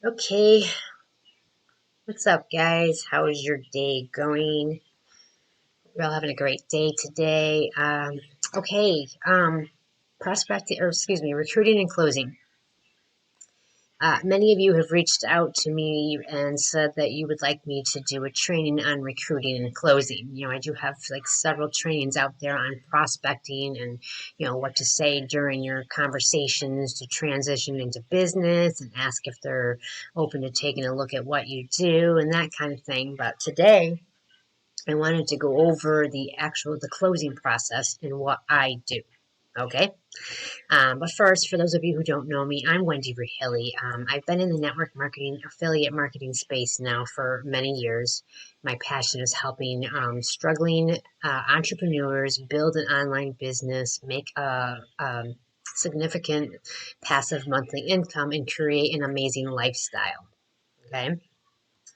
Okay, what's up, guys? How is your day going? We're all having a great day today. Okay, prospecting, or excuse me, recruiting and closing. Many of you have reached out to me and said that you would like me to do a training on recruiting and closing. I do have like several trainings out there on prospecting and, what to say during your conversations to transition into business and ask if they're open to taking a look at what you do and that kind of thing. But today, I wanted to go over the closing process and what I do. Okay. But first, for those of you who don't know me, I'm Wendy Rahilly. I've been in the network marketing, affiliate marketing space now for many years. My passion is helping struggling entrepreneurs build an online business, make a significant passive monthly income, and create an amazing lifestyle. Okay.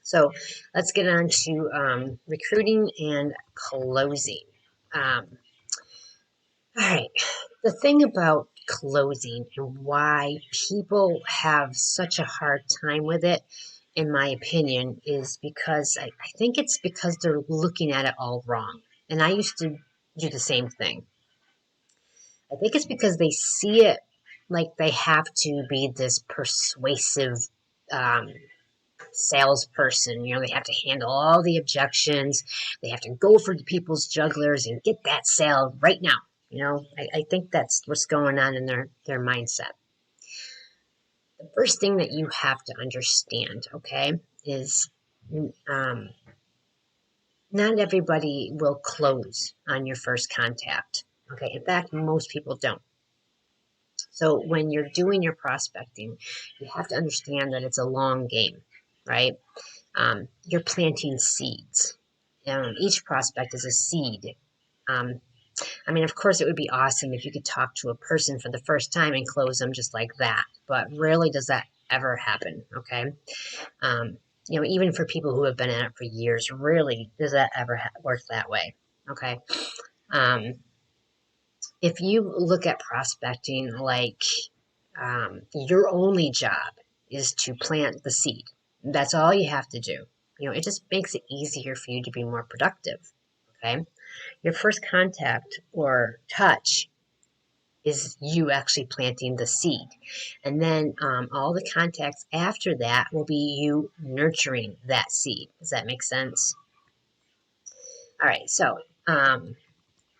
So let's get on to recruiting and closing. Um, all right. The thing about closing and why people have such a hard time with it, in my opinion, is because I think it's because they're looking at it all wrong. And I used to do the same thing. I think it's because they see it like they have to be this persuasive um, salesperson. They have to handle all the objections. They have to go for the people's jugglers and get that sale right now. I think that's what's going on in their mindset. The first thing that you have to understand, okay, is um, not everybody will close on your first contact. Okay, in fact, most people don't. So when you're doing your prospecting, you have to understand that it's a long game, right? You're planting seeds. Each prospect is a seed. Um, of course, it would be awesome if you could talk to a person for the first time and close them just like that, but rarely does that ever happen, okay? Even for people who have been at it for years, rarely does that ever work that way, okay? Um, if you look at prospecting like your only job is to plant the seed, that's all you have to do. It just makes it easier for you to be more productive. Okay. Your first contact or touch is you actually planting the seed. And then all the contacts after that will be you nurturing that seed. Does that make sense? All right. So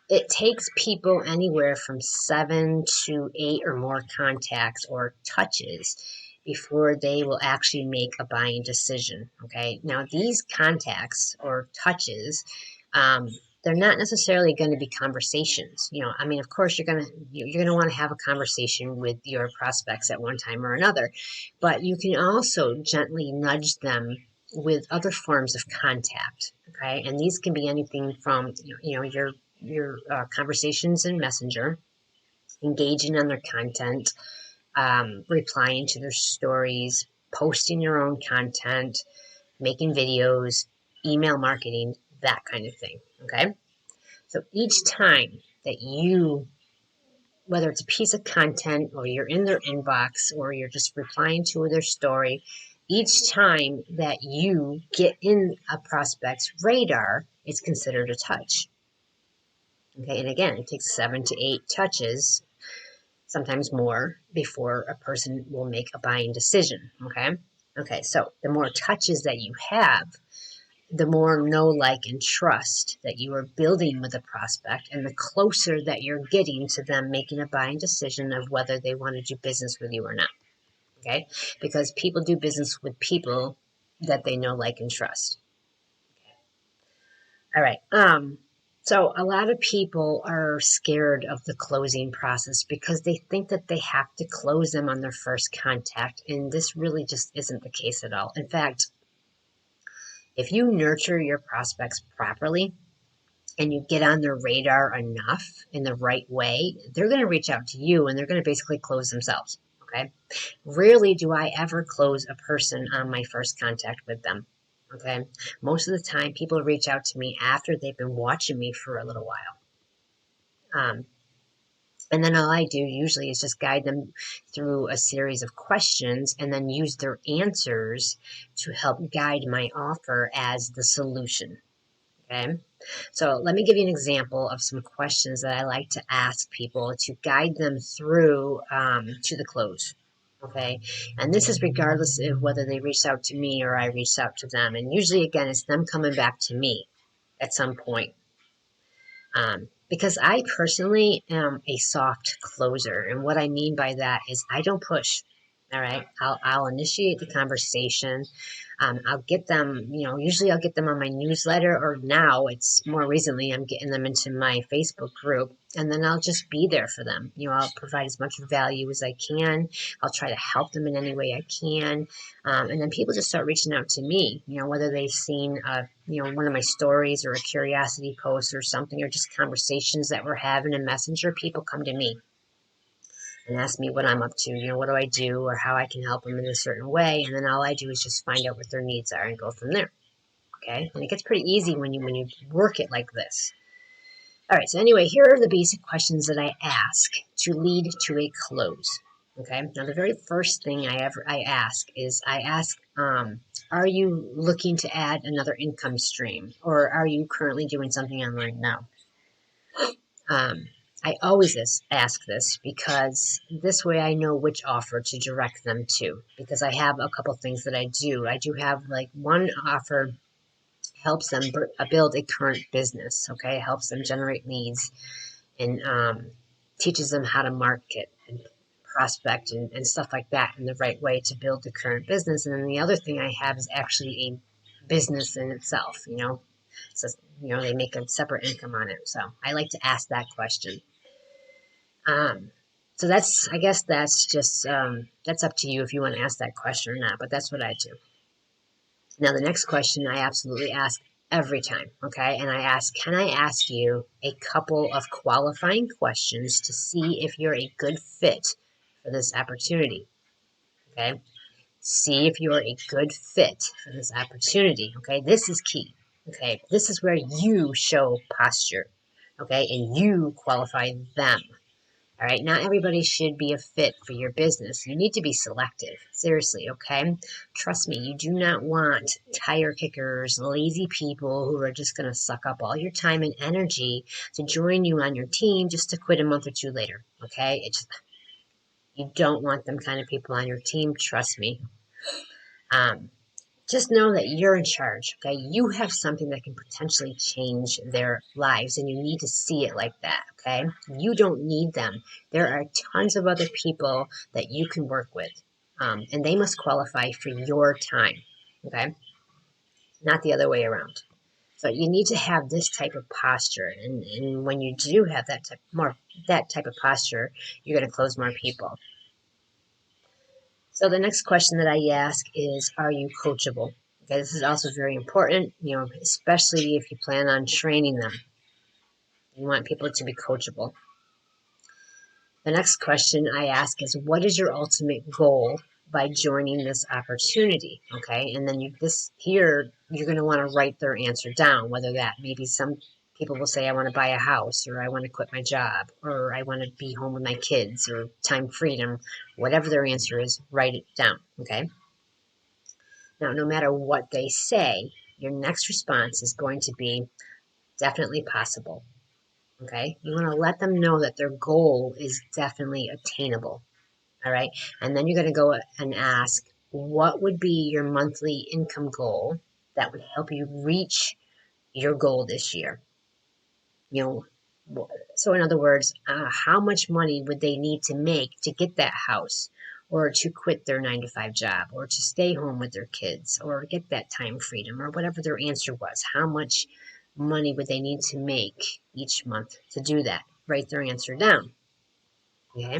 it takes people anywhere from 7 to 8 or more contacts or touches before they will actually make a buying decision. Okay. Now, these contacts or touches, they're not necessarily going to be conversations. Of course, you're gonna want to have a conversation with your prospects at one time or another, but you can also gently nudge them with other forms of contact. Okay, and these can be anything from your conversations in Messenger, engaging on their content, replying to their stories, posting your own content, making videos, email marketing, that kind of thing. Okay. So each time that whether it's a piece of content or you're in their inbox or you're just replying to their story, each time that you get in a prospect's radar, it's considered a touch. Okay, and again, it takes 7 to 8 touches, sometimes more, before a person will make a buying decision. Okay, so the more touches that you have, the more know, like, and trust that you are building with a prospect, and the closer that you're getting to them making a buying decision of whether they want to do business with you or not. Okay, because people do business with people that they know, like, and trust. All right. So a lot of people are scared of the closing process because they think that they have to close them on their first contact, and this really just isn't the case at all. In fact, if you nurture your prospects properly and you get on their radar enough in the right way, they're going to reach out to you and they're going to basically close themselves. Okay. Rarely do I ever close a person on my first contact with them. Okay. Most of the time, people reach out to me after they've been watching me for a little while. Um, And then all I do usually is just guide them through a series of questions and then use their answers to help guide my offer as the solution. Okay. So let me give you an example of some questions that I like to ask people to guide them through to the close. Okay. And this is regardless of whether they reach out to me or I reach out to them. And usually, again, it's them coming back to me at some point. Because I personally am a soft closer. And what I mean by that is I don't push. All right. I'll initiate the conversation. I'll get them, usually I'll get them on my newsletter, or now it's more recently, I'm getting them into my Facebook group, and then I'll just be there for them. I'll provide as much value as I can. I'll try to help them in any way I can. And then people just start reaching out to me, whether they've seen, one of my stories or a curiosity post or something, or just conversations that we're having in Messenger. People come to me and ask me what I'm up to, what do I do, or how I can help them in a certain way. And then all I do is just find out what their needs are and go from there. Okay. And it gets pretty easy when you work it like this. All right. So anyway, here are the basic questions that I ask to lead to a close. Okay. Now, the very first thing I ask is are you looking to add another income stream, or are you currently doing something online now? I always ask this because this way I know which offer to direct them to, because I have a couple things that I do. I do have like one offer helps them build a current business, okay? It helps them generate leads and teaches them how to market and prospect and stuff like that in the right way to build the current business. And then the other thing I have is actually a business in itself, So, they make a separate income on it. So I like to ask that question. So I guess that's just, that's up to you if you want to ask that question or not, but that's what I do. Now, the next question I absolutely ask every time, okay? And I ask, can I ask you a couple of qualifying questions to see if you're a good fit for this opportunity, okay? See if you're a good fit for this opportunity, okay? This is key, okay? This is where you show posture, okay? And you qualify them. All right, not everybody should be a fit for your business. You need to be selective. Seriously, okay? Trust me, you do not want tire kickers, lazy people who are just going to suck up all your time and energy to join you on your team just to quit a month or two later, okay? You don't want them kind of people on your team, trust me. Just know that you're in charge, okay? You have something that can potentially change their lives, and you need to see it like that, okay? You don't need them. There are tons of other people that you can work with, and they must qualify for your time, okay? Not the other way around. So you need to have this type of posture, and when you do have that type of posture, you're going to close more people. So the next question that I ask is, are you coachable? Okay, this is also very important, especially if you plan on training them. You want people to be coachable. The next question I ask is, what is your ultimate goal by joining this opportunity? Okay, and then you're going to want to write their answer down, whether that maybe some people will say, I want to buy a house, or I want to quit my job, or I want to be home with my kids, or time freedom. Whatever their answer is, write it down, okay? Now, no matter what they say, your next response is going to be definitely possible, okay? You want to let them know that their goal is definitely attainable, all right? And then you're going to go and ask, what would be your monthly income goal that would help you reach your goal this year? So in other words, how much money would they need to make to get that house, or to quit their 9-to-5 job, or to stay home with their kids, or get that time freedom, or whatever their answer was? How much money would they need to make each month to do that? Write their answer down. Okay.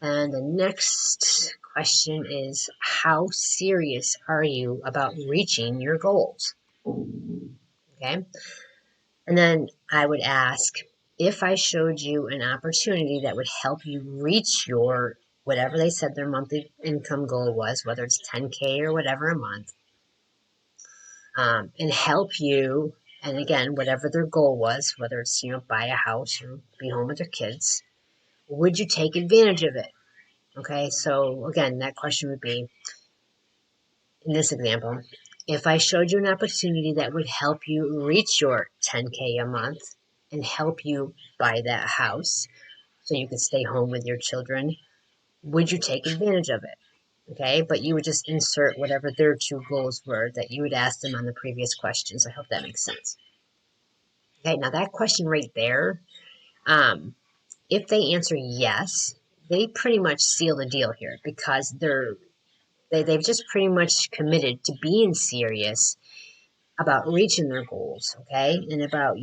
And the next question is, how serious are you about reaching your goals? Okay. And then I would ask, if I showed you an opportunity that would help you reach your, whatever they said their monthly income goal was, whether it's 10K or whatever a month, and help you, and again, whatever their goal was, whether it's, buy a house or be home with their kids, would you take advantage of it? Okay, so again, that question would be, in this example, if I showed you an opportunity that would help you reach your 10K a month and help you buy that house so you could stay home with your children, would you take advantage of it? Okay, but you would just insert whatever their two goals were that you would ask them on the previous questions. I hope that makes sense. Okay, now that question right there, if they answer yes, they pretty much seal the deal here because they've just pretty much committed to being serious about reaching their goals, okay, and about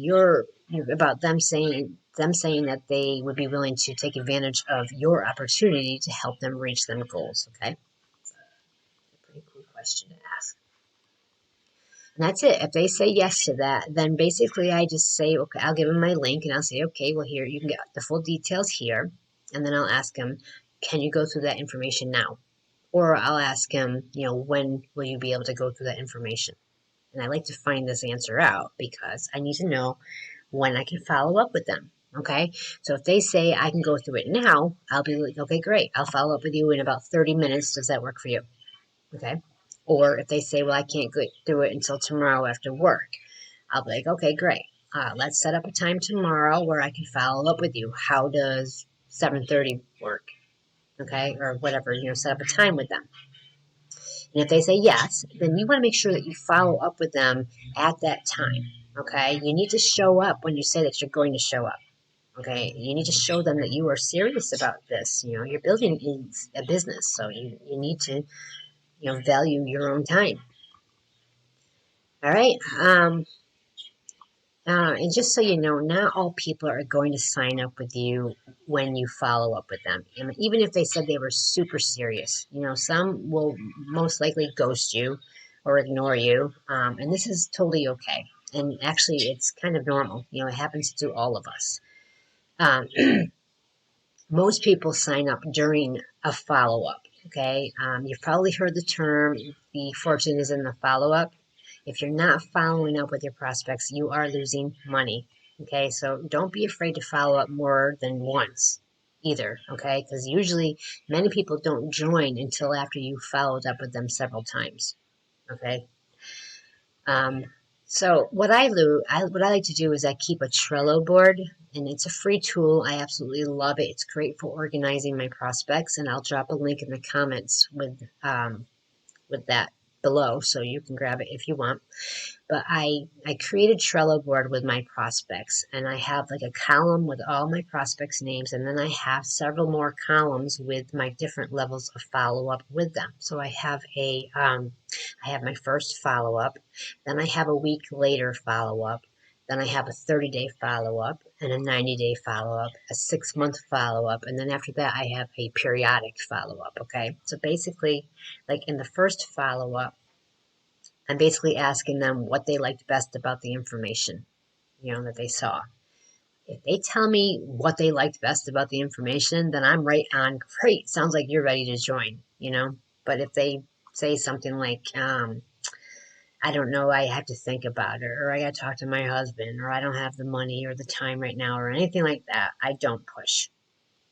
them saying that they would be willing to take advantage of your opportunity to help them reach them goals, okay. A pretty cool question to ask. And that's it. If they say yes to that, then basically I just say, okay, I'll give them my link and I'll say, okay, well, here, you can get the full details here. And then I'll ask them, can you go through that information now? Or I'll ask them, when will you be able to go through that information? And I like to find this answer out because I need to know when I can follow up with them. Okay. So if they say I can go through it now, I'll be like, okay, great. I'll follow up with you in about 30 minutes. Does that work for you? Okay. Or if they say, well, I can't get through it until tomorrow after work, I'll be like, okay, great. Let's set up a time tomorrow where I can follow up with you. How does 7:30 work? Okay. Or whatever, set up a time with them. And if they say yes, then you want to make sure that you follow up with them at that time. Okay. You need to show up when you say that you're going to show up. Okay. You need to show them that you are serious about this. You're building a business. So you need to, value your own time. All right. And just so you know, not all people are going to sign up with you when you follow up with them. And even if they said they were super serious, some will most likely ghost you or ignore you. And this is totally okay. And actually, it's kind of normal. It happens to all of us. Um, most people sign up during a follow up. Okay. You've probably heard the term, the fortune is in the follow up. If you're not following up with your prospects, you are losing money. Okay, so don't be afraid to follow up more than once either. Okay, because usually many people don't join until after you followed up with them several times. Okay. Um, so what I like to do is I keep a Trello board, and it's a free tool. I absolutely love it. It's great for organizing my prospects, and I'll drop a link in the comments with that below, so you can grab it if you want. But I created Trello board with my prospects, and I have like a column with all my prospects' names, and then I have several more columns with my different levels of follow up with them. So I have I have my first follow up, then I have a week later follow up, then I have a 30-day follow up, and a 90-day follow up, a 6-month follow up, and then after that I have a periodic follow up. Okay, so basically, like in the first follow up, I'm basically asking them what they liked best about the information, that they saw. If they tell me what they liked best about the information, then I'm right on. Great, sounds like you're ready to join. But if they say something like, I don't know, I have to think about it, or I got to talk to my husband, or I don't have the money or the time right now, or anything like that, I don't push.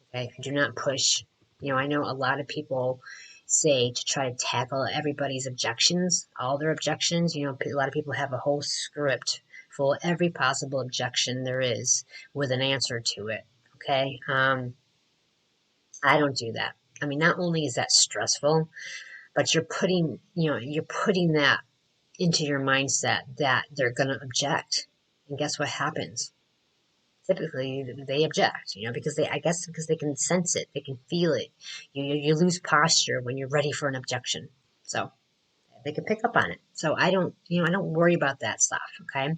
Okay, I do not push. I know a lot of people say to try to tackle everybody's objections, all their objections. A lot of people have a whole script full of every possible objection there is with an answer to it. Okay, I don't do that. I mean, not only is that stressful, but you're putting that into your mindset that they're going to object, and guess what happens? Typically they object, because because they can sense it, they can feel it. You lose posture when you're ready for an objection, so they can pick up on it. So I don't worry about that stuff. Okay,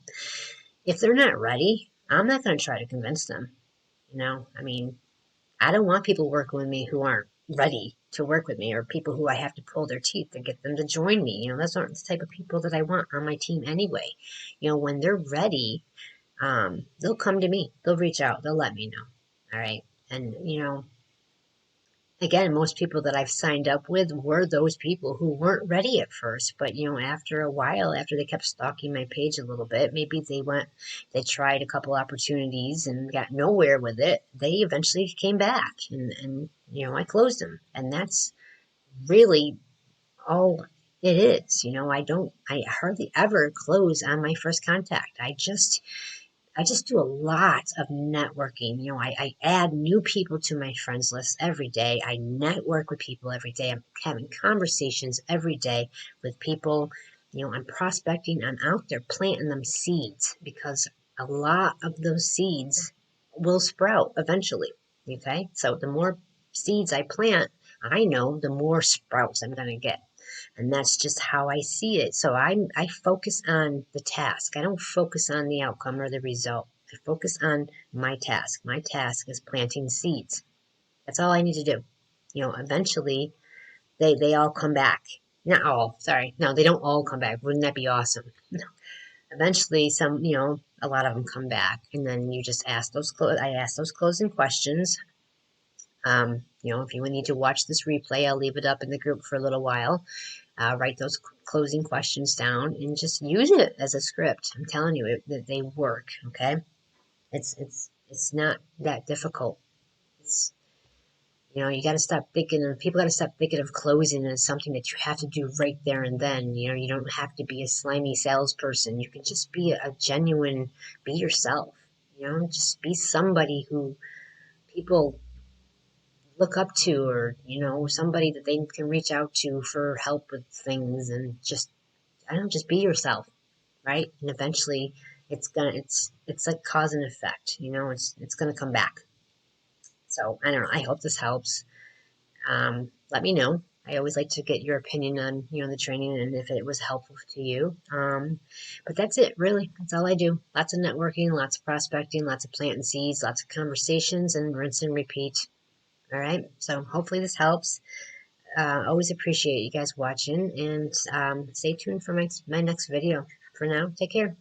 if they're not ready, I'm not going to try to convince them. I mean, I don't want people working with me who aren't ready to work with me, or people who I have to pull their teeth to get them to join me. Those aren't the type of people that I want on my team anyway. When they're ready, they'll come to me, they'll reach out, they'll let me know. All right. And again, most people that I've signed up with were those people who weren't ready at first, but after a while, after they kept stalking my page a little bit, maybe they tried a couple opportunities and got nowhere with it. They eventually came back, and I closed them, and that's really all it is. I hardly ever close on my first contact. I just do a lot of networking. I add new people to my friends list every day. I network with people every day. I'm having conversations every day with people. I'm prospecting. I'm out there planting them seeds because a lot of those seeds will sprout eventually. Okay. So the more seeds I plant, I know the more sprouts I'm going to get. And that's just how I see it. So I focus on the task. I don't focus on the outcome or the result. I focus on my task. My task is planting seeds. That's all I need to do. Eventually they all come back. Not all, sorry. No, they don't all come back. Wouldn't that be awesome? Eventually a lot of them come back, and then you just ask I ask those closing questions. If you need to watch this replay, I'll leave it up in the group for a little while. Write those closing questions down and just use it as a script. I'm telling you that they work. Okay, it's not that difficult. It's you got to stop thinking of people. Got to stop thinking of closing as something that you have to do right there and then. You don't have to be a slimy salesperson. You can just be a genuine, be yourself. Just be somebody who people look up to, or somebody that they can reach out to for help with things, and just I don't know, just be yourself, right? And eventually it's like cause and effect, it's gonna come back. So I don't know. I hope this helps. Let me know. I always like to get your opinion on the training and if it was helpful to you. But that's it, really. That's all I do. Lots of networking, lots of prospecting, lots of planting seeds, lots of conversations, and rinse and repeat. All right. So hopefully this helps. Always appreciate you guys watching, and stay tuned for my next video. For now, take care.